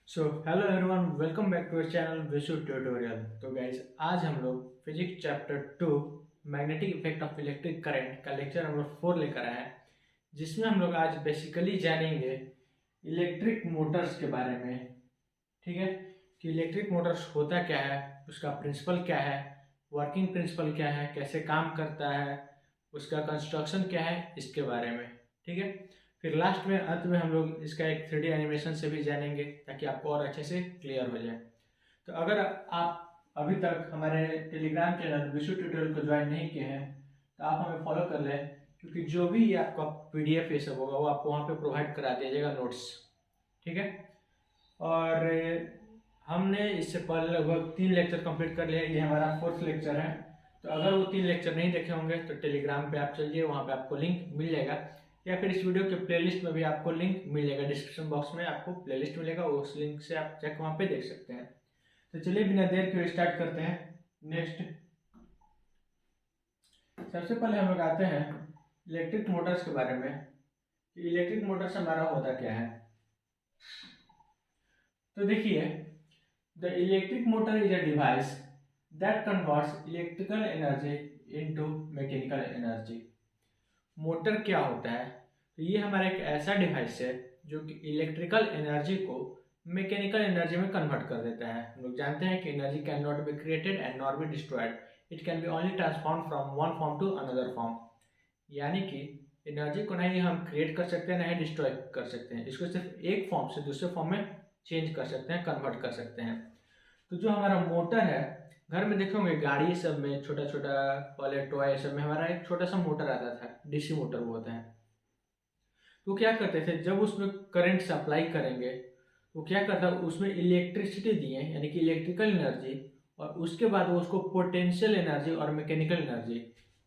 So hello everyone, welcome back to our channel Vishu tutorial. तो guys, आज हम लोग physics chapter 2 magnetic effect of electric current का lecture number 4 लेकर आए हैं, जिसमें हम लोग आज बेसिकली जानेंगे इलेक्ट्रिक मोटर्स के बारे में। ठीक है, कि इलेक्ट्रिक मोटर्स होता क्या है, उसका प्रिंसिपल क्या है, वर्किंग प्रिंसिपल क्या है, कैसे काम करता है, उसका कंस्ट्रक्शन क्या है, इसके बारे में। ठीक है, फिर लास्ट में अंत में हम लोग इसका एक 3D एनिमेशन से भी जानेंगे, ताकि आपको और अच्छे से क्लियर हो जाए। तो अगर आप अभी तक हमारे टेलीग्राम चैनल विशु ट्यूटोरियल को ज्वाइन नहीं किए हैं, तो आप हमें फॉलो कर लें, क्योंकि जो भी आपका PDF ये सब होगा वो आपको वहाँ पे प्रोवाइड करा दिया जाएगा, नोट्स। ठीक है, और हमने इससे पहले लगभग 3 लेक्चर कंप्लीट कर लिया, ये हमारा 4th लेक्चर है। तो अगर वो 3 लेक्चर नहीं देखे होंगे तो टेलीग्राम पे आप चलिए, वहाँ पे आपको लिंक मिल जाएगा, या फिर इस वीडियो के प्लेलिस्ट में भी आपको लिंक मिल जाएगा। डिस्क्रिप्शन बॉक्स में आपको प्लेलिस्ट मिलेगा, उस लिंक से आप जाकर वहाँ पे देख सकते हैं। तो चलिए बिना देर के स्टार्ट करते हैं। नेक्स्ट, सबसे पहले हम लोग आते हैं इलेक्ट्रिक मोटर्स के बारे में। इलेक्ट्रिक मोटर्स हमारा होता क्या है, तो देखिए, the electric motor is a device that converts electrical energy into mechanical energy. Motor क्या होता है, तो ये हमारा एक ऐसा डिवाइस है जो कि इलेक्ट्रिकल एनर्जी को मैकेनिकल एनर्जी में कन्वर्ट कर देता है। हम लोग जानते हैं कि energy can not be created and not be destroyed, it can be only transform from one form to another form. यानी कि एनर्जी को ना ही हम क्रिएट कर सकते हैं, ना ही डिस्ट्रॉय कर सकते हैं, इसको सिर्फ एक फॉर्म से दूसरे फॉर्म में चेंज कर सकते हैं, कन्वर्ट कर सकते हैं। तो जो हमारा मोटर है, घर में देखे होंगे गाड़ी सब में छोटा छोटा वाले टॉय सब में हमारा एक छोटा सा मोटर आता था, DC मोटर वो होता है। तो क्या करते थे, जब उसमें करंट सप्लाई करेंगे तो क्या करता है, उसमें इलेक्ट्रिसिटी दिए यानी कि इलेक्ट्रिकल एनर्जी, और उसके बाद वो उसको पोटेंशियल एनर्जी और मैकेनिकल एनर्जी,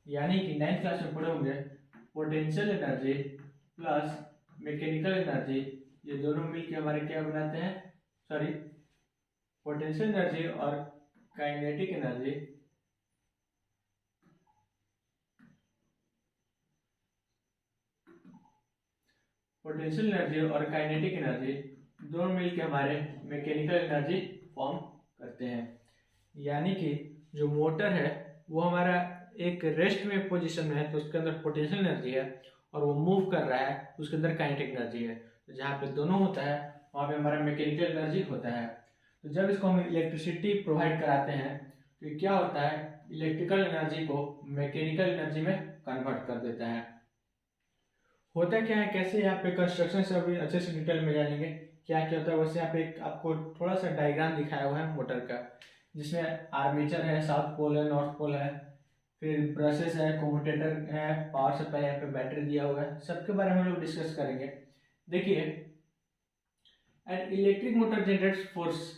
यानी कि 9th क्लास में पढ़े होंगे, potential energy plus mechanical energy, ये दोनों मिलकर हमारे क्या बनाते हैं, सॉरी, पोटेंशियल एनर्जी और काइनेटिक एनर्जी, पोटेंशियल एनर्जी और काइनेटिक एनर्जी दोनों मिलकर हमारे मैकेनिकल एनर्जी फॉर्म करते हैं। यानी कि जो मोटर है वो हमारा एक रेस्ट में पोजीशन में है, तो उसके अंदर पोटेंशियल एनर्जी है, और वो मूव कर रहा है, उसके अंदर काइनेटिक एनर्जी है। तो जहाँ पे दोनों होता है वहाँ पे हमारा मैकेनिकल एनर्जी होता है। तो जब इसको हम इलेक्ट्रिसिटी प्रोवाइड कराते हैं तो ये क्या होता है, इलेक्ट्रिकल एनर्जी को मैकेनिकल एनर्जी में कन्वर्ट कर देता है। होता क्या है, कैसे, यहाँ पे कंस्ट्रक्शन से अभी अच्छे से डिटेल में जानेंगे क्या क्या होता है। वैसे यहाँ पे एक आपको थोड़ा सा डायग्राम दिखाया हुआ है मोटर का, जिसमें आर्मेचर है, साउथ पोल है, नॉर्थ पोल है, फिर ब्रशेस है, कम्यूटेटर है, पावर सप्लाई, यहाँ पे बैटरी दिया हुआ है, सबके बारे में हम लोग डिस्कस करेंगे। देखिए, an electric motor generates force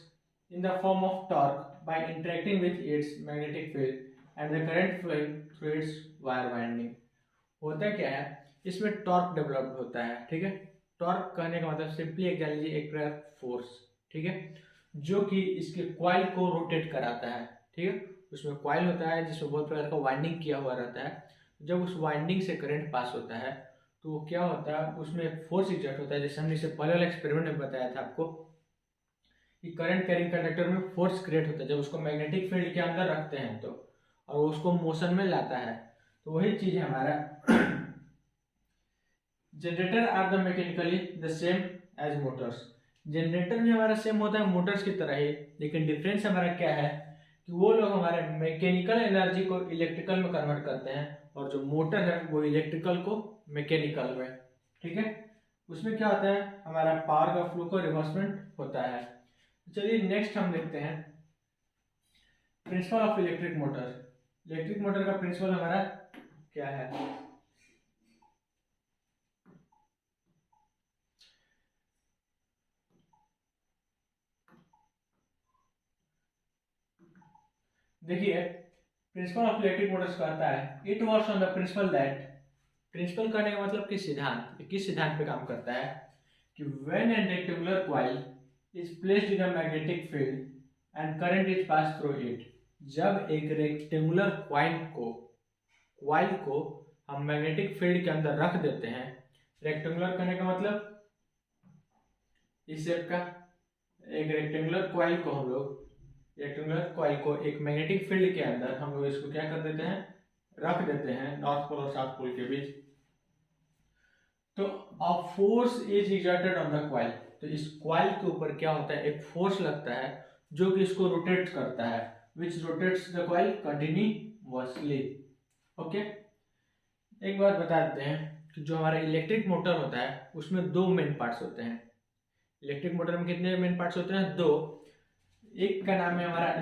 in the form of torque by interacting with its magnetic field and the current flowing through its wire winding. होता क्या है, इसमें टॉर्क डेवलप होता है। ठीक है, टॉर्क कहने का मतलब सिंपली एक जान लीजिए एक प्रकार फोर्स। ठीक है, जो कि इसके कॉइल को रोटेट कराता है। ठीक है, उसमें कॉइल होता है जिसमें बहुत प्रकार का वाइंडिंग किया हुआ रहता है। जब उस वाइंडिंग से करंट पास होता है तो क्या होता है, उसमें एक फोर्स एग्जर्ट होता है, जैसे हमने इससे पहले वाले एक्सपेरिमेंट में बताया था आपको कि करंट कैरिंग कंडक्टर में फोर्स क्रिएट होता है जब उसको मैग्नेटिक फील्ड के अंदर रखते हैं तो, और उसको मोशन में लाता है। तो वही चीज है हमारा generator or the mechanically the same as motors. Generator भी हमारा सेम होता है मोटर्स की तरह ही, लेकिन डिफरेंस हमारा क्या है कि वो लोग हमारे मैकेनिकल एनर्जी को इलेक्ट्रिकल में कन्वर्ट करते हैं, और जो मोटर है वो इलेक्ट्रिकल को मैकेनिकल में। ठीक है, उसमें क्या होता है, हमारा पावर का फ्लो को रिवर्समेंट होता है। चलिए नेक्स्ट हम देखते हैं principle of electric motor. Electric motor का प्रिंसिपल हमारा क्या है, देखिए, प्रिंसिपल ऑफ इलेक्ट्रिक मोटर्स कहता है it works on the principle that, principle करने का मतलब कि सिद्धांत, किस सिद्धांत पे काम करता है कि when an rectangular coil is placed in a magnetic field and current is pass through it. जब एक रेक्टेंगुलर कॉइल को हम मैग्नेटिक फील्ड के अंदर रख देते हैं, रेक्टेंगुलर करने का मतलब इस शेप का, एक रेक्टेंगुलर कॉइल को एक मैग्नेटिक फील्ड के अंदर हम लोग इसको क्या कर देते हैं, रख देते हैं नॉर्थ पोल और साउथ पोल के बीच। तो a force is exerted on the coil, तो इस कॉइल के ऊपर क्या होता है, एक फोर्स लगता है जो कि इसको रोटेट करता है, which rotates the coil continuously. Okay, एक बात बता देते हैं कि जो हमारा इलेक्ट्रिक मोटर होता है उसमें दो मेन पार्ट्स होते हैं। इलेक्ट्रिक मोटर में कितने मेन पार्ट्स होते हैं, दो। एक का नाम है हमारा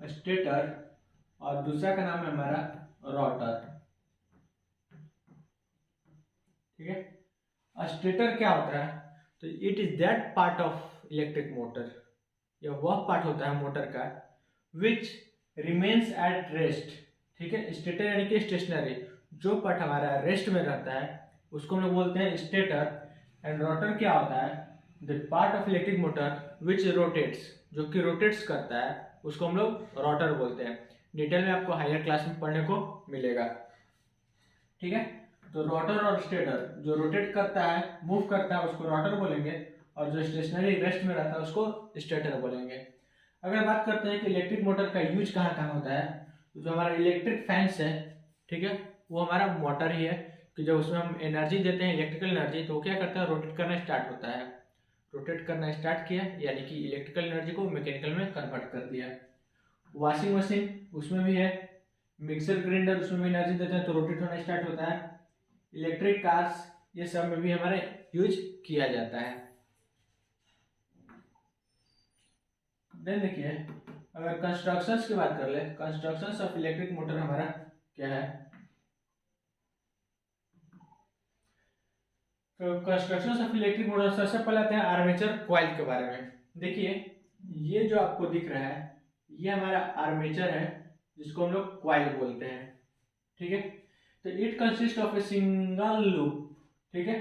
स्टेटर और दूसरा का नाम है हमारा रोटर। ठीक है, स्टेटर क्या होता है, तो it is that part of electric motor, यह वह पार्ट होता है मोटर का विच रिमेन्स एट रेस्ट। ठीक है, स्टेटर यानी कि स्टेशनरी, जो पार्ट हमारा रेस्ट में रहता है उसको हम लोग बोलते हैं स्टेटर। एंड रोटर क्या होता है, the part of electric motor which rotates, जो कि रोटेट्स करता है, उसको हम लोग रोटर बोलते हैं। डिटेल में आपको हायर क्लास में पढ़ने को मिलेगा। ठीक है, तो रोटर और स्टेटर, जो रोटेट करता है, मूव करता है, उसको रोटर बोलेंगे, और जो स्टेशनरी रेस्ट में रहता है उसको स्टेटर बोलेंगे। अगर बात करते हैं कि इलेक्ट्रिक मोटर का यूज कहाँ कहाँ होता है, तो जो हमारा इलेक्ट्रिक फैंस है, ठीक है, वो हमारा मोटर ही है कि जब उसमें हम एनर्जी देते हैं, इलेक्ट्रिकल एनर्जी, तो वो क्या करता है, रोटेट करना स्टार्ट होता है। रोटेट करना स्टार्ट किया यानी कि इलेक्ट्रिकल एनर्जी को मैकेनिकल में कन्वर्ट कर दिया। वॉशिंग मशीन, उसमें भी है। मिक्सर ग्राइंडर, उसमें भी एनर्जी देते हैं तो रोटेट होना स्टार्ट होता है। इलेक्ट्रिक कार्स, ये सब में भी हमारे यूज किया जाता है। देन देखिए, अगर कंस्ट्रक्शंस की बात कर ले, कंस्ट्रक्शंस ऑफ इलेक्ट्रिक मोटर हमारा क्या है, तो कंस्ट्रक्शंस ऑफ इलेक्ट्रिक मोटर सबसे पहले आते हैं आर्मेचर कॉइल के बारे में। देखिए, ये जो आपको दिख रहा है ये हमारा आर्मेचर है, जिसको हम लोग कॉइल बोलते हैं। ठीक है, तो it consist of a single loop, ठीक है,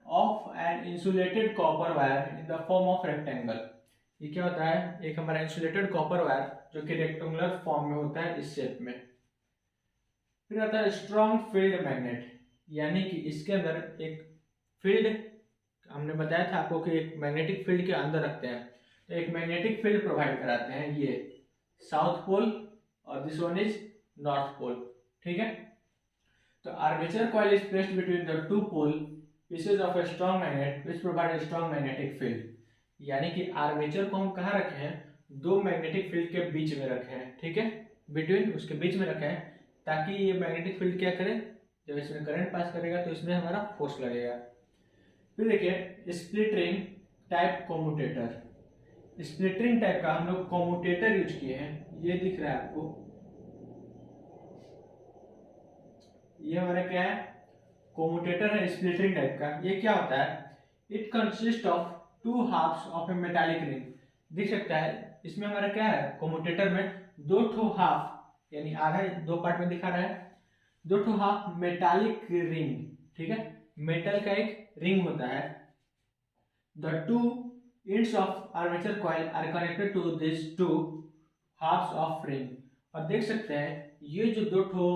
of an insulated copper wire in the form of rectangle. ये क्या होता है, एक हमारा इंसुलेटेड कॉपर वायर जो कि रेक्टेंगुलर फॉर्म में होता है, इस शेप में। फिर आता है स्ट्रॉन्ग फील्ड मैग्नेट, यानी कि इसके अंदर एक फील्ड, हमने बताया था आपको कि एक मैग्नेटिक फील्ड के अंदर रखते हैं, तो एक मैग्नेटिक फील्ड प्रोवाइड कराते हैं, ये साउथ पोल और this one is north pole. ठीक है, तो armature coil is placed between the two pole pieces of a strong magnet which provide a strong magnetic field. यानी कि आर्मेचर को हम कहाँ रखे हैं, दो मैग्नेटिक फील्ड के बीच में रखे हैं। ठीक है, बिटवीन, उसके बीच में रखे हैं, ताकि ये मैग्नेटिक फील्ड क्या करे, जब इसमें करंट पास करेगा तो इसमें हमारा फोर्स लगेगा। फिर देखिए स्प्लिटरिंग टाइप कॉम्यूटेटर, स्प्लिटरिंग टाइप का हम लोग कॉम्यूटेटर यूज किए हैं। ये दिख रहा है आपको, ये हमारा क्या है, कॉम्यूटेटर है स्प्लिटरिंग टाइप का। ये क्या होता है, it consist of two halfs of a metallic ring. दिख सकता है इसमें हमारा क्या है, कॉम्यूटेटर में दो ठो हाफ, यानी आधा दो पार्ट में दिखा रहा है, दो ठो हाफ मेटालिक रिंग। ठीक है, मेटल का एक रिंग होता है। The two ends of armature coil are connected to these two halves of ring। और देख सकते हैं ये जो दो ठो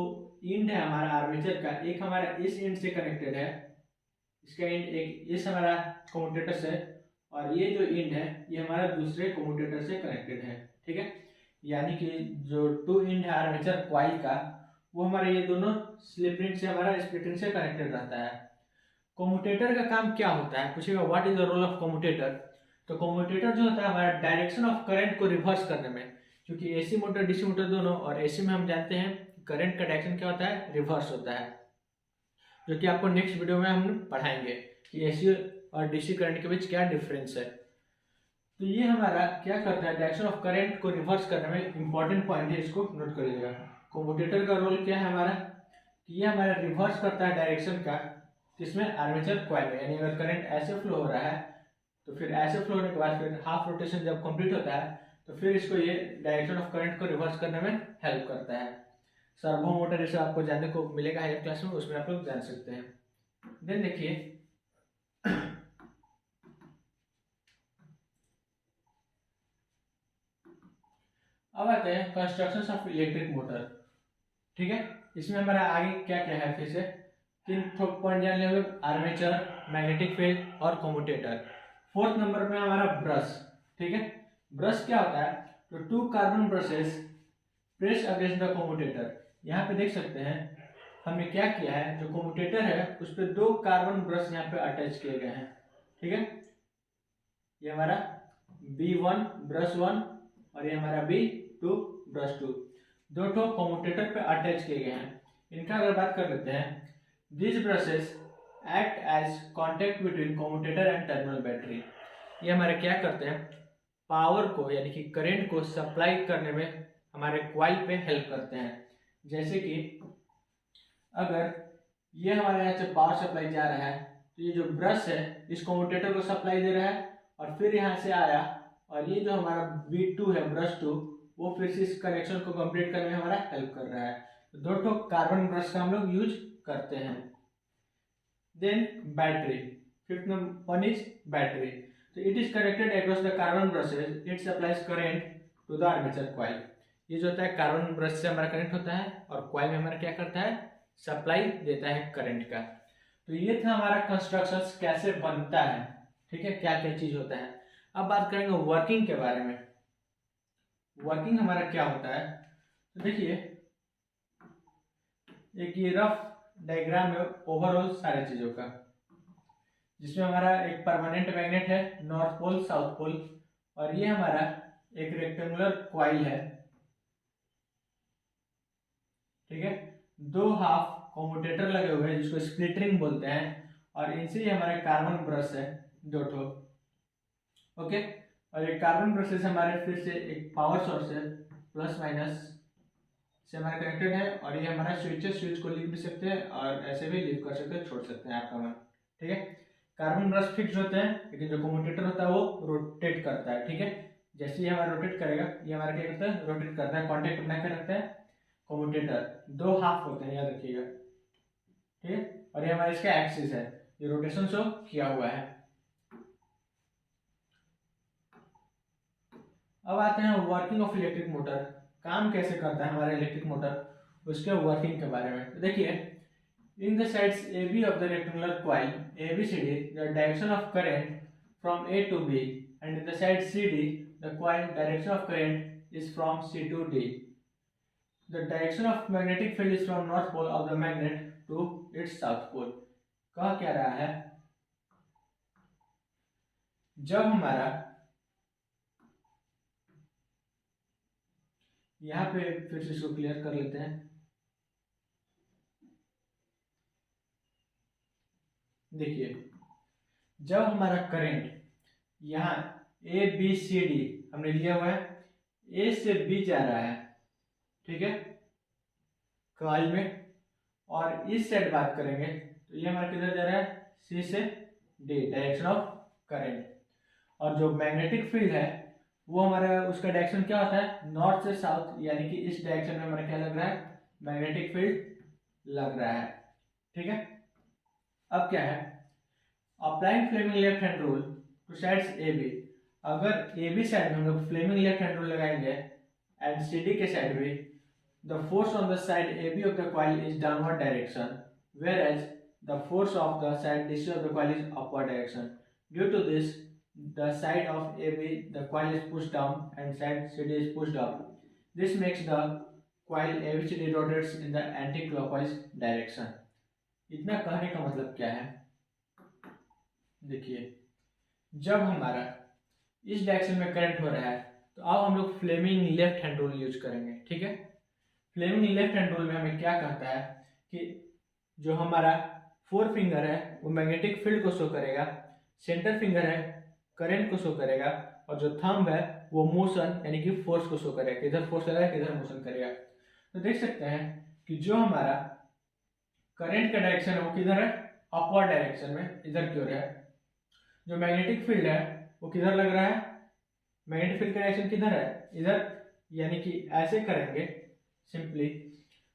इंड है हमारा आर्मेचर का, एक हमारा इस इंड से कनेक्टेड है, इसका इंड एक इस हमारा कम्यूटेटर से, और ये जो इंड है ये हमारा दूसरे कम्यूटेटर से कनेक्टेड है। ठीक है, यानी कि जो टू इंड है आर्मेचर कॉइल का, वो हमारे ये दोनों स्लिप रिंग से हमारा स्प्लिट से कनेक्टेड रहता है। कम्यूटेटर का काम क्या होता है, पूछेगा what is the role of commutator. तो कम्यूटेटर जो होता है हमारा डायरेक्शन ऑफ करंट को रिवर्स करने में, क्योंकि एसी मोटर डीसी मोटर दोनों, और एसी में हम जानते हैं करंट का डायरेक्शन क्या होता है, रिवर्स होता है, जो कि आपको नेक्स्ट वीडियो में हम पढ़ाएंगे कि एसी और डीसी करंट के बीच क्या डिफरेंस है। तो ये हमारा क्या करता है, डायरेक्शन ऑफ करंट को रिवर्स करने में इंपॉर्टेंट पॉइंट है, इसको नोट कर लीजिएगा। कम्यूटेटर का रोल क्या है हमारा, कि ये हमारा रिवर्स करता है डायरेक्शन का, किसमें, आर्मेचर कॉइल में। यानी अगर करंट ऐसे फ्लो हो रहा है तो फिर ऐसे फ्लो होने के बाद फिर हाफ रोटेशन जब कंप्लीट होता है तो फिर इसको ये डायरेक्शन ऑफ करंट को रिवर्स करने में हेल्प करता है। सर्वो मोटर जैसे आपको जानने को मिलेगा हायर क्लास में, उसमें आप लोग जान सकते हैं। देन देखिए अब आते हैं कंस्ट्रक्शन ऑफ इलेक्ट्रिक मोटर। ठीक है, इसमें हमारा आगे क्या क्या है, फिर से तीन पॉइंट जान लिया हम लोग, आर्मेचर, मैग्नेटिक फील्ड और कम्यूटेटर। फोर्थ नंबर पे हमारा ब्रश। ठीक है, ब्रश क्या होता है, तो two carbon brushes press against the commutator. यहाँ पे देख सकते हैं हमने क्या किया है, जो कम्यूटेटर है उस पर दो कार्बन ब्रश यहाँ पे अटैच किए गए हैं। ठीक है, ये हमारा B1 ब्रश 1 और ये हमारा B2 ब्रश 2, दो ठो कम्यूटेटर पे अटैच किए गए हैं। इनका अगर बात कर लेते हैं, this brushes act as contact between commutator and terminal battery. ये हमारे क्या करते हैं, पावर को यानी कि करंट को सप्लाई करने में हमारे क्वाइल पे हेल्प करते हैं। जैसे कि अगर ये हमारे यहाँ से पावर सप्लाई जा रहा है, तो ये जो ब्रश है इस कम्यूटेटर को सप्लाई दे रहा है, और फिर यहाँ से आया और ये जो हमारा B2 है ब्रश 2, वो फिर से इस कनेक्शन को कंप्लीट करने में हमारा हेल्प कर रहा है। तो दो ठो कार्बन ब्रश का हम लोग यूज करते हैं। Then battery, fifth one is battery. तो it is connected across the carbon brushes, it supplies current to the armature coil. ये जो होता है कार्बन ब्रश से हमारा कनेक्ट होता है और कॉइल में हमारा क्या करता है, सप्लाई देता है करंट का। तो ये था हमारा कंस्ट्रक्शन कैसे बनता है। ठीक है, क्या क्या चीज होता है। अब बात करेंगे वर्किंग के बारे में। वर्किंग हमारा क्या होता है, तो देखिए एक ये रफ डायग्राम है ओवरऑल सारी चीजों का, जिसमें हमारा एक परमानेंट मैग्नेट है नॉर्थ पोल साउथ पोल, और ये हमारा एक रेक्टेंगुलर कॉइल है। ठीक है, दो हाफ कम्यूटेटर लगे हुए हैं जिसको स्प्लिट रिंग बोलते हैं, और इनसे ही हमारे कार्बन ब्रश है दो ठो। ओके, और ये कार्बन ब्रशेस हमारे फिर से एक पावर सोर्स है प्लस माइनस से हमारे कनेक्टेड है, और ये हमारा स्विच को लिख भी सकते हैं और ऐसे भी लिव कर सकते हैं, छोड़ सकते हैं आपका मन। ठीक है, कार्बन ब्रश फिक्स होते हैं, लेकिन जो कम्यूटेटर होता है वो रोटेट करता है। ठीक है, जैसे ही हमारा रोटेट करेगा ये हमारा क्या करता है, रोटेट करता है, कॉन्टेक्ट बना के रखता है। कम्यूटेटर दो हाफ होते हैं, याद रखिएगा। ठीक है, और ये हमारा इसका एक्सिस है, ये रोटेशन शो किया हुआ है। अब आते हैं वर्किंग ऑफ इलेक्ट्रिक मोटर, काम कैसे करता है हमारा इलेक्ट्रिक मोटर, उसके वर्किंग के बारे में। तो देखिए, in the sides AB of the rectangular coil ABCD, the direction of current from A to B, and in the side CD, the coil direction of current is from C to D. The direction of magnetic field is from north pole of the magnet to its south pole. कह क्या रहा है, जब हमारा यहाँ पे फिर से इसको क्लियर कर लेते हैं। देखिए, जब हमारा करंट यहाँ ABCD हमने लिया हुआ है, A से B जा रहा है, ठीक है, कॉइल में, और इस साइड बात करेंगे तो ये हमारा किधर जा रहा है, C से D, डायरेक्शन ऑफ करंट। और जो मैग्नेटिक फील्ड है वो हमारा उसका डायरेक्शन क्या होता है, नॉर्थ से साउथ, यानी कि इस डायरेक्शन में हमारा क्या लग रहा है, मैग्नेटिक फील्ड लग रहा है। ठीक है, अब क्या है, applying Fleming left hand rule to sides AB, अगर AB साइड में हम लोग फ्लेमिंग लेफ्ट हैंड रूल लगाएंगे एंड CD के साइड में, the force on the side AB of the coil is downward direction, whereas the force of the side DC of the coil is upward direction. Due to this, the side of AB, the coil is pushed down and side CD is pushed up. This makes the coil ABCD rotates in the anti-clockwise direction. इतना कहने का मतलब क्या है, देखिए, जब हमारा इस डायरेक्शन में करंट हो रहा है तो अब हम लोग Fleming left hand rule use करेंगे। ठीक है, फ्लेमिंग लेफ्ट हैंड रूल में हमें क्या कहता है कि जो हमारा फोर फिंगर है वो मैग्नेटिक फील्ड को शो करेगा, सेंटर फिंगर है करंट को शो करेगा, और जो थंब है वो मोशन यानी कि फोर्स को शो करेगा, किधर फोर्स लगाएगा किधर मोशन करेगा। तो देख सकते हैं कि जो हमारा करंट का डायरेक्शन है वो किधर है, अपवर्ड डायरेक्शन में, इधर की ओर है। जो मैग्नेटिक फील्ड है वो किधर लग रहा है, मैग्नेटिक फील्ड का डायरेक्शन किधर है, इधर, यानी कि ऐसे करेंगे simply,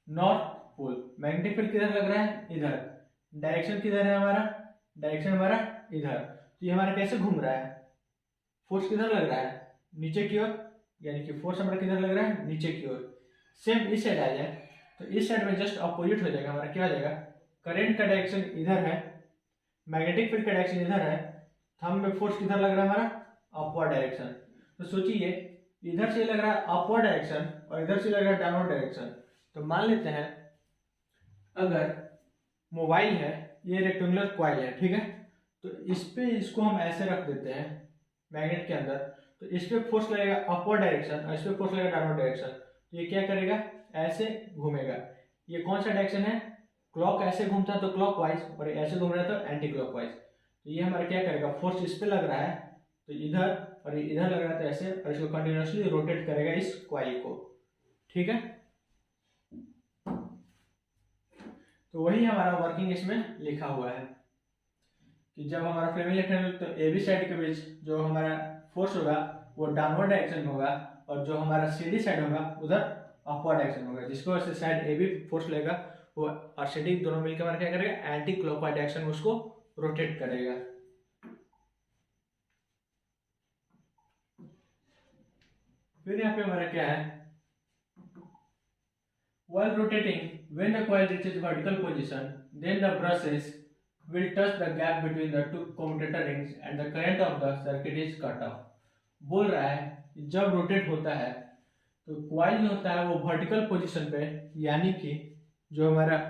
north pole, magnetic field किधर लग रहा है, इधर, डायरेक्शन किधर है हमारा, डायरेक्शन हमारा इधर। तो ये हमारा कैसे घूम रहा है, फोर्स किधर लग रहा है, नीचे की ओर, यानी कि फोर्स हमारा किधर लग रहा है, नीचे की ओर। सेम इस साइड आ जाए तो इस साइड में जस्ट अपोजिट हो जाएगा, हमारा क्या हो जाएगा, करंट का डायरेक्शन इधर है, मैग्नेटिक फील्ड का डायरेक्शन इधर है, थंब में फोर्स किधर लग रहा है हमारा, अपवर्ड डायरेक्शन। तो सोचिए इधर से लग रहा है अपवर्ड डायरेक्शन और इधर से लग रहा है डाउनवर्ड डायरेक्शन। तो मान लेते हैं अगर मोबाइल है, ये रेक्टेंगुलर कॉइल है, ठीक है, तो इस पे इसको हम ऐसे रख देते हैं मैग्नेट के अंदर, तो इस पे फोर्स लगेगा अपवर्ड डायरेक्शन और इस पे फोर्स लगेगा डाउनवर्ड डायरेक्शन। तो ये क्या करेगा, ऐसे घूमेगा। ये कौन सा डायरेक्शन है, क्लॉक ऐसे घूमता है तो क्लॉकवाइज, और ऐसे घूम रहा है तो एंटी क्लॉकवाइज। तो ये हमारा क्या करेगा, फोर्स इस पे लग रहा है तो इधर, और ये इधर लग रहा है तो ऐसे, और इसको कंटिन्यूअसली रोटेट करेगा इस कॉइल को, ठीक है। तो वही हमारा वर्किंग इसमें लिखा हुआ है कि जब हमारा फ्लेमिंग इलेक्ट्रॉन तो ए बी साइड के बीच जो हमारा फोर्स होगा वो डाउनवर्ड डायरेक्शन में होगा, और जो हमारा सी डी साइड होगा उधर अपवर्ड डायरेक्शन होगा, जिसको वैसे साइड ए बी फोर्स लेगा वो और सी डी दोनों मिलकर हमारा क्या करेगा, एंटी क्लॉकवाइज डायरेक्शन में उसको रोटेट करेगा। फिर यहाँ पे हमारा क्या है, while rotating, when the coil reaches vertical position, then the brushes will touch the gap between the two commutator rings and the current of the circuit is cut off। बोल रहा है कि जब रोटेट होता है तो कॉइल जो होता है वो वर्टिकल पोजीशन पे, यानी कि जो हमारा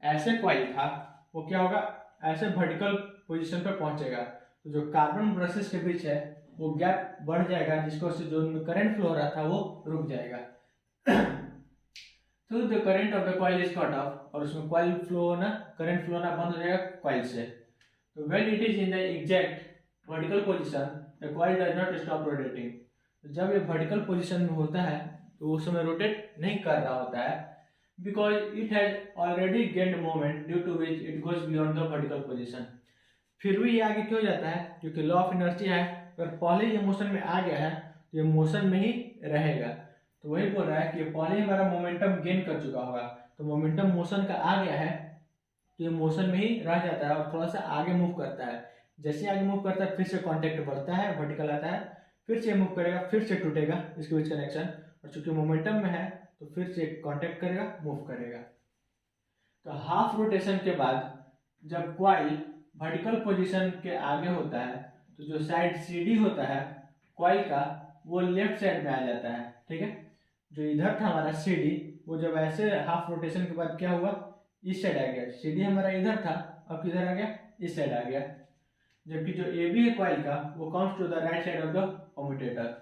ऐसे कॉइल था वो क्या होगा, ऐसे वर्टिकल पोजीशन पे पहुंचेगा। तो जो कार्बन ब्रशेस के बीच है वो गैप बढ़ जाएगा, जिसको से जो करंट फ्लो हो रहा था वो रुक जाएगा। तो the current of the coil is cut off, और उसमें कॉइल फ्लो होना, करंट फ्लो होना बंद हो जाएगा कॉइल से। तो when it is in the exact vertical position the coil does not stop rotating. जब ये वर्टिकल पोजीशन में होता है तो उस समय रोटेट नहीं कर रहा होता है, because it has already gained moment due to which it goes beyond the vertical position. फिर भी ये आगे क्यों जाता है, क्योंकि लॉ ऑफ इनर्जी है, अगर पहले ये मोशन में आ गया है तो ये मोशन में ही रहेगा। तो वही बोल रहा है कि पहले हमारा मोमेंटम गेन कर चुका होगा, तो मोमेंटम मोशन का आ गया है तो ये मोशन में ही रह जाता है और थोड़ा सा आगे मूव करता है। जैसे आगे मूव करता है फिर से कांटेक्ट बढ़ता है, वर्टिकल आता है, फिर से मूव करेगा, फिर से टूटेगा इसके बीच कनेक्शन, और चूंकि मोमेंटम में है तो फिर से कांटेक्ट करेगा, मूव करेगा। तो हाफ रोटेशन के बाद जब कॉइल वर्टिकल पोजीशन के आगे होता है तो जो साइड CD होता है कॉइल का वो लेफ्ट साइड में आ जाता है, ठीक है। जो इधर था हमारा CD वो जब ऐसे हाफ रोटेशन के बाद क्या हुआ, इस साइड आ गया। CD हमारा इधर था, अब किधर आ गया, इस साइड आ गया। जबकि जो AB है कॉइल का वो comes to the right side of the commutator.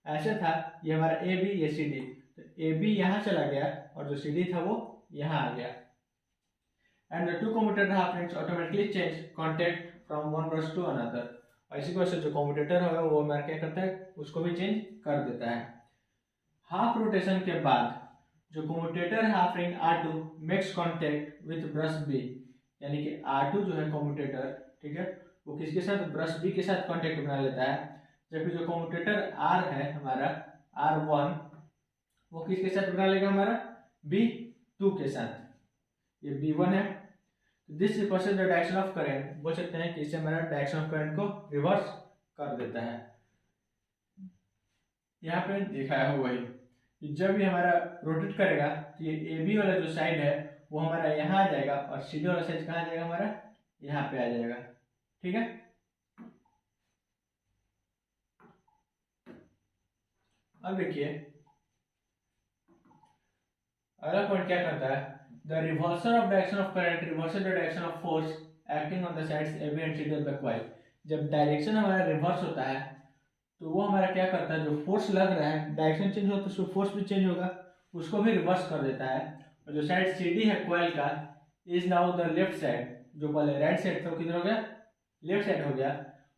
ऐसे था ये हमारा AB, ये CD, तो AB यहाँ चला गया और जो CD था वो यहाँ आ गया। And the two commutator half rings automatically change contact from one brush to another. और इसी वजह से जो कम्यूटेटर होगा वो हमारा क्या करता है, उसको भी चेंज कर देता है। हाफ रोटेशन के बाद जो commutator half ring R2 makes contact with brush B, यानी कि R2 जो है कम्यूटेटर, ठीक है, वो किसके साथ, ब्रश B के साथ कांटेक्ट बना लेता है। जबकि जो कम्यूटेटर R है हमारा R1 वो किसके साथ बना लेगा, हमारा B2 के साथ, ये B1 है। This reverses the direction of current, बोल सकते हैं कि इससे हमारा डायरेक्शन ऑफ करंट को रिवर्स कर देता है। यहाँ पे दिखाया हुआ है कि जब ये हमारा रोटेट करेगा तो ये AB वाला जो साइड है वो हमारा यहाँ आ जाएगा और CD वाला साइड कहाँ आ जाएगा, हमारा यहाँ पे आ जाएगा, ठीक है। अब देखिए अगला पॉइंट क्या करता है, the reversal of direction of current reversal the direction of force acting on the sides AB and CD of the coil. जब डायरेक्शन हमारा रिवर्स होता है तो वो हमारा क्या करता है, जो फोर्स लग रहा है डायरेक्शन चेंज होता है तो फोर्स भी चेंज होगा, उसको भी रिवर्स कर देता है। और जो साइड CD है कॉइल का is now the left side, जो पहले राइट साइड था वो किधर हो गया, लेफ्ट साइड हो गया।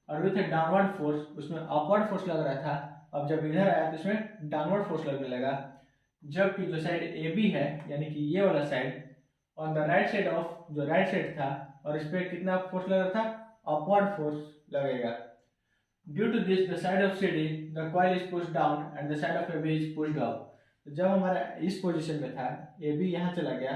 और विथ डाउनवर्ड फोर्स, उसमें अपवर्ड फोर्स लग रहा था, अब जब इधर आया तो इसमें डाउनवर्ड फोर्स लगने लगा। जबकि जो साइड AB है यानी कि ये वाला side on the right side of, जो राइट साइड था और इस पर कितना फोर्स लग रहा था, अपवर्ड फोर्स लगेगा। Due to this, the side of CD, the coil is pushed down and the side of AB is pushed up। तो जब हमारा इस पोजीशन में था, AB यहाँ चला गया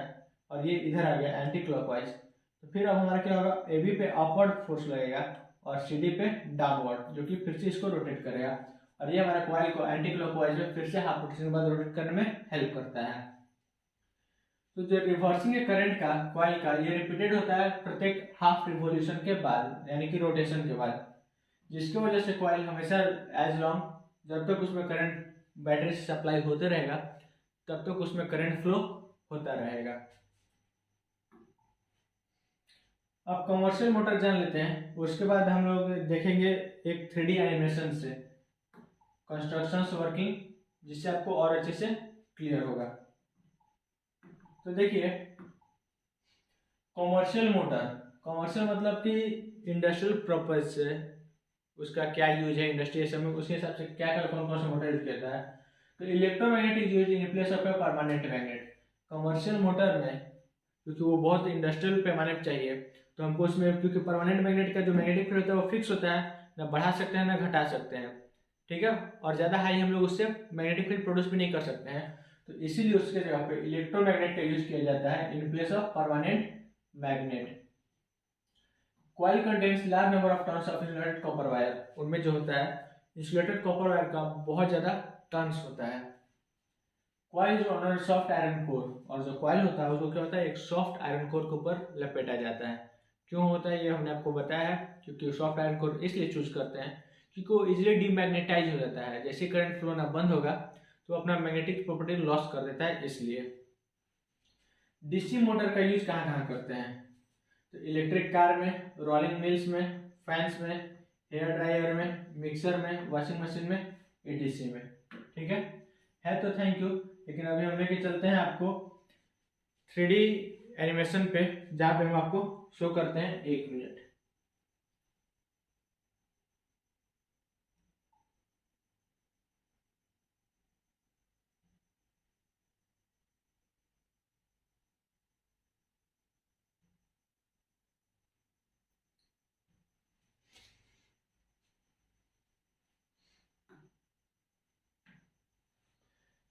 और ये इधर आ गया एंटी क्लॉकवाइज, तो फिर अब हमारा क्या होगा, AB पे अपवर्ड फोर्स लगेगा और CD पे डाउनवर्ड, जो कि फिर से इसको रोटेट करेगा। और ये हमारा कॉइल को एंटी क्लॉकवाइज में फिर से हाफ रोटेशन के बाद रोटेट करने में हेल्प करता है। तो जो रिवर्सिंग करंट का कॉइल का ये रिपीटेड होता है प्रत्येक हाफ रिवॉल्यूशन के बाद, यानी कि रोटेशन के बाद, जिसकी वजह से कॉइल हमेशा एज लॉन्ग जब तक उसमें करंट बैटरी से सप्लाई होते रहेगा तब तक उसमें करंट फ्लो होता रहेगा। अब कमर्शियल मोटर जान लेते हैं, उसके बाद हम लोग देखेंगे एक 3D एनिमेशन से कंस्ट्रक्शंस वर्किंग, जिससे आपको और अच्छे से क्लियर होगा। तो देखिए कमर्शियल मोटर, कमर्शियल मतलब कि इंडस्ट्रियल पर्पज से उसका क्या यूज है इंडस्ट्रियल में, उसके हिसाब से क्या क्या कौन कौन सा मोटर यूज करता है। तो electromagnetic use in place of a permanent magnet. Commercial motor में क्योंकि वो बहुत इंडस्ट्रियल पैमाने पर चाहिए तो हमको उसमें, क्योंकि परमानेंट मैग्नेट का जो मैग्नेटिक फील्ड होता है वो फिक्स होता है, ना बढ़ा सकते हैं ना घटा सकते हैं, ठीक है। और ज़्यादा हाई हम लोग उससे मैग्नेटिक फील्ड प्रोड्यूस भी नहीं कर सकते हैं, तो इसीलिए उसके जगह पे इलेक्ट्रोमैग्नेट का यूज किया जाता है in place of permanent magnet. Coil contains large number of turns of insulated copper wire. उनमें जो होता है इंसुलेटेड कॉपर वायर का बहुत ज़्यादा टर्न्स होता है। कॉइल जो ऑन सॉफ्ट आयरन कोर, और जो कॉइल होता है उसको क्या होता है एक सॉफ्ट आयरन कोर के ऊपर लपेटा जाता है। क्यों होता है ये हमने आपको बताया है, क्योंकि सॉफ्ट आयरन कोर इसलिए चूज करते हैं क्योंकि वो इजिली डीमैग्नेटाइज हो जाता है, जैसे करंट फ्लो ना बंद होगा तो अपना मैग्नेटिक प्रॉपर्टी लॉस कर देता है। इसलिए डीसी मोटर का यूज कहाँ कहाँ करते हैं, तो इलेक्ट्रिक कार में, रोलिंग मिल्स में, फैंस में, हेयर ड्रायर में, मिक्सर में, वॉशिंग मशीन में, एटीसी में, ठीक है। तो थैंक यू। लेकिन अभी हम लेके चलते हैं आपको 3D एनिमेशन पे, जहाँ पे हम आपको शो करते हैं 1 मिनट।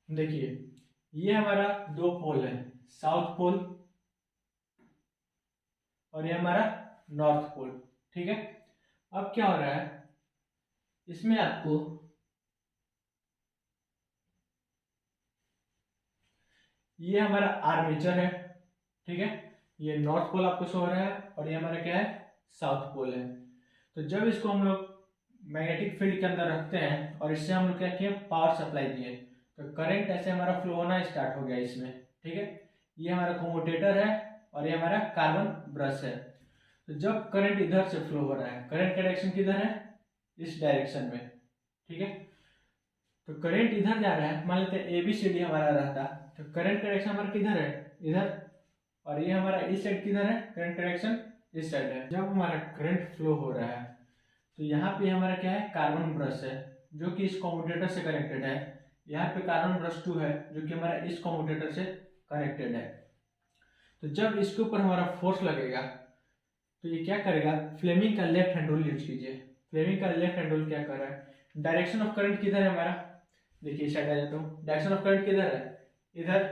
देखिए ये हमारा 2 पोल है, साउथ पोल और ये हमारा नॉर्थ पोल, ठीक है। अब क्या हो रहा है इसमें आपको ये हमारा आर्मेचर है, ठीक है। ये नॉर्थ पोल आपको शो हो रहा है और ये हमारा क्या है साउथ पोल है। तो जब इसको हम लोग मैग्नेटिक फील्ड के अंदर रखते हैं और इससे हम लोग क्या किए पावर सप्लाई दिए, तो करंट ऐसे हमारा फ्लो होना स्टार्ट हो गया इसमें, ठीक है। ये हमारा कम्यूटेटर है और ये हमारा कार्बन ब्रश है। तो जब करंट इधर से फ्लो हो रहा है, करंट का डायरेक्शन किधर है इस डायरेक्शन में, ठीक है। तो करंट इधर जा रहा है, मान लेते हैं ABCD हमारा रहता, तो करंट का डायरेक्शन हमारा किधर है इधर, और ये हमारा इस साइड किधर है करंट का डायरेक्शन इस साइड है। जब हमारा करंट फ्लो हो रहा है तो यहाँ पे हमारा क्या है कार्बन ब्रश है जो कि इस कम्यूटेटर से कनेक्टेड है। यहाँ पे कार्बन ब्रश 2 है जो कि हमारा इस कम्यूटेटर से कनेक्टेड है। तो जब इसके ऊपर हमारा फोर्स लगेगा तो ये क्या करेगा, फ्लेमिंग का लेफ्ट हैंड रूल यूज कीजिए। फ्लेमिंग का लेफ्ट हैंड रूल क्या कर रहा है, डायरेक्शन ऑफ करंट किधर है हमारा, देखिए इस साइड आ जाता हूँ, डायरेक्शन ऑफ करंट किधर है इधर,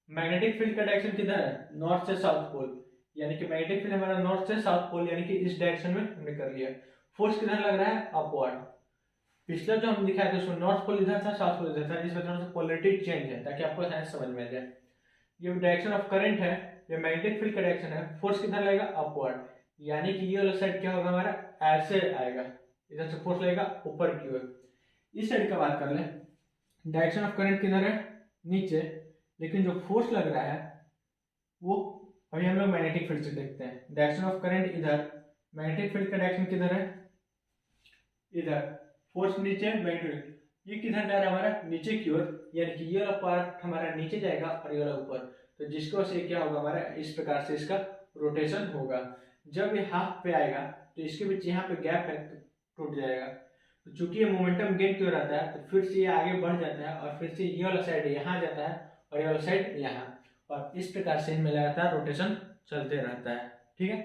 मैग्नेटिक फील्ड का डायरेक्शन किधर है नॉर्थ से साउथ पोल, यानी कि मैग्नेटिक फील्ड हमारा नॉर्थ से साउथ पोल यानी कि इस डायरेक्शन में हमने कर लिया। फोर्स किधर लग रहा है अपवर्ड। पिछला जो हम दिखाया था उसमें नॉर्थ पोल इधर था साउथ पोल इधर था, इस वजह से पोलरिटी चेंज है ताकि आपको साइंस समझ में आ जाए। ये डायरेक्शन ऑफ करंट है, ये मैग्नेटिक फील्ड का डायरेक्शन है, फोर्स किधर लगेगा अपवर्ड, यानी कि ये वाला साइड क्या होगा हमारा ऐसे आएगा, इधर से फोर्स लगेगा ऊपर की ओर। इस साइड का बात कर ले, डायरेक्शन ऑफ करंट किधर है नीचे, लेकिन जो फोर्स लग रहा है वो अभी हम लोग मैग्नेटिक फील्ड से देखते हैं। डायरेक्शन ऑफ करंट इधर, मैग्नेटिक फील्ड का डायरेक्शन किधर है इधर, फोर्स नीचे, मैग्नेटिक ये किधर जा रहा है हमारा नीचे की ओर, यानी कि ये वाला पार्ट हमारा नीचे जाएगा और ये वाला ऊपर। तो जिसको से क्या होगा हमारा इस प्रकार से इसका रोटेशन होगा। जब ये हाफ पे आएगा तो इसके बीच यहाँ पे गैप है तो टूट जाएगा। तो चूंकि ये मोमेंटम गेन क्यों रहता है तो फिर से ये आगे बढ़ जाता है और फिर से ये वाला साइड यहाँ जाता है और ये वाला साइड यहाँ, और इस प्रकार से इनमें लगातार रोटेशन चलते रहता है, ठीक है।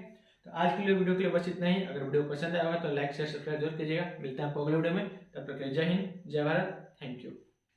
तो आज के लिए वीडियो के लिए बस इतना ही। अगर वीडियो पसंद आया होगा तो लाइक शेयर सब्सक्राइब जरूर कीजिएगा। मिलते हैं आपको अगले वीडियो में, तब तक के लिए जय हिंद जय भारत, थैंक यू।